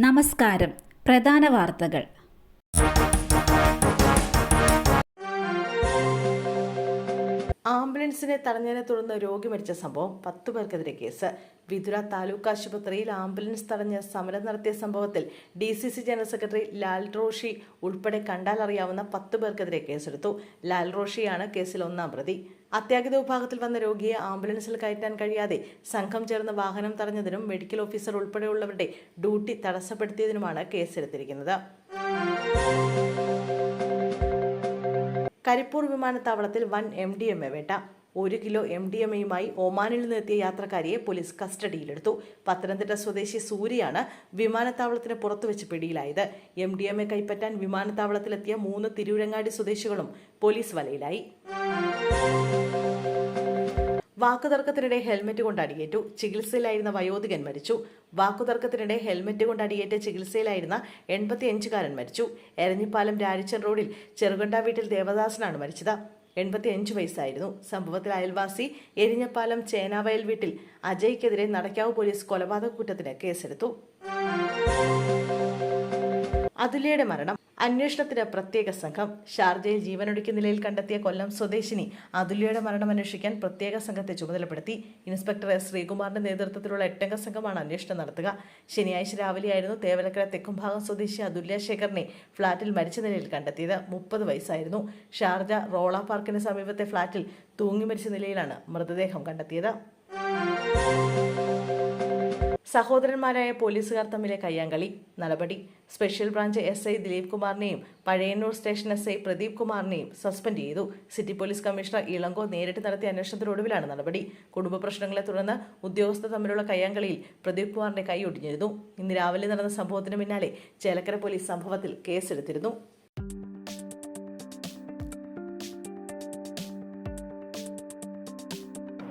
നമസ്കാരം. പ്രധാന വാർത്തകൾ. ആംബുലൻസിനെ തടഞ്ഞതിനെ തുടർന്ന് രോഗി മരിച്ച സംഭവം 10 പേർക്കെതിരെ കേസ്. വിതുര താലൂക്ക് ആശുപത്രിയിൽ ആംബുലൻസ് തടഞ്ഞ് സമരം നടത്തിയ സംഭവത്തിൽ DCC general secretary Lal Roshi ഉൾപ്പെടെ കണ്ടാലറിയാവുന്ന 10 പേർക്കെതിരെ കേസെടുത്തു. ലാൽ റോഷിയാണ് കേസിൽ 1-ാം പ്രതി. അത്യാഹിത വിഭാഗത്തിൽ വന്ന രോഗിയെ ആംബുലൻസിൽ കയറ്റാൻ കഴിയാതെ സംഘം ചേർന്ന് വാഹനം തടഞ്ഞതിനും മെഡിക്കൽ ഓഫീസർ ഉൾപ്പെടെയുള്ളവരുടെ ഡ്യൂട്ടി തടസ്സപ്പെടുത്തിയതിനുമാണ് കേസെടുത്തിരിക്കുന്നത്. കരിപ്പൂർ വിമാനത്താവളത്തിൽ വൻ MDMA വേട്ട. 1 കിലോ MDMAയുമായി ഒമാനിൽ നിന്നെത്തിയ യാത്രക്കാരിയെ പോലീസ് കസ്റ്റഡിയിലെടുത്തു. പത്തനംതിട്ട സ്വദേശി സൂര്യയാണ് വിമാനത്താവളത്തിന് പുറത്തുവെച്ച് പിടിയിലായത്. MDMA കൈപ്പറ്റാൻ വിമാനത്താവളത്തിലെത്തിയ 3 തിരൂരങ്ങാടി സ്വദേശികളും പോലീസ് വലയിലായി. വാക്കുതർക്കത്തിനിടെ ഹെൽമറ്റ് കൊണ്ട് അടിയേറ്റു. ചികിത്സയിലായിരുന്ന വയോധികൻ മരിച്ചു. വാക്കുതർക്കത്തിനിടെ ഹെൽമറ്റ് കൊണ്ട് അടിയേറ്റ് ചികിത്സയിലായിരുന്ന 85-കാരൻ മരിച്ചു. എരഞ്ഞിപ്പാലം രാരിച്ചൻ റോഡിൽ ചെറുകണ്ട വീട്ടിൽ ദേവദാസനാണ് മരിച്ചത്. 85 വയസ്സായിരുന്നു. സംഭവത്തിൽ അയൽവാസി എരിഞ്ഞപ്പാലം ചേനാവയൽ വീട്ടിൽ അജയ്ക്കെതിരെ നടക്കാവ് പോലീസ് കൊലപാതക കുറ്റത്തിന് കേസെടുത്തു. അതുല്യയുടെ മരണം. അന്വേഷണത്തിന് പ്രത്യേക സംഘം. ഷാർജയിൽ ജീവനൊടുക്കിയ നിലയിൽ കണ്ടെത്തിയ കൊല്ലം സ്വദേശിനി അതുല്യയുടെ മരണം അന്വേഷിക്കാൻ പ്രത്യേക സംഘത്തെ ചുമതലപ്പെടുത്തി. Inspector S. ശ്രീകുമാറിന്റെ നേതൃത്വത്തിലുള്ള 8-അംഗ സംഘമാണ് അന്വേഷണം നടത്തുക. ശനിയാഴ്ച രാവിലെയായിരുന്നു തേവലക്കര തെക്കുംഭാഗം സ്വദേശി അതുല്യ ശേഖറിനെ ഫ്ളാറ്റിൽ മരിച്ച നിലയിൽ കണ്ടെത്തിയത്. 30 വയസ്സായിരുന്നു. ഷാർജ റോള പാർക്കിന് സമീപത്തെ ഫ്ളാറ്റിൽ തൂങ്ങി മരിച്ച നിലയിലാണ് മൃതദേഹം കണ്ടെത്തിയത്. സഹോദരന്മാരായ പോലീസുകാർ തമ്മിലെ കയ്യാങ്കളി. നടപടി. സ്പെഷ്യൽ ബ്രാഞ്ച് SI ദിലീപ് കുമാറിനെയും പഴയന്നൂർ സ്റ്റേഷൻ SI പ്രദീപ് കുമാറിനെയും സസ്പെൻഡ് ചെയ്തു. സിറ്റി പോലീസ് കമ്മീഷണർ ഇളങ്കോ നേരിട്ട് നടത്തിയ അന്വേഷണത്തിനൊടുവിലാണ് നടപടി. കുടുംബ പ്രശ്നങ്ങളെ തുടർന്ന് ഉദ്യോഗസ്ഥർ തമ്മിലുള്ള കയ്യാങ്കളിയിൽ പ്രദീപ് കുമാറിന്റെ കൈ ഒടിഞ്ഞിരുന്നു. ഇന്ന് രാവിലെ നടന്ന സംഭവത്തിന് പിന്നാലെ ചേലക്കര പോലീസ് സംഭവത്തിൽ കേസെടുത്തിരുന്നു.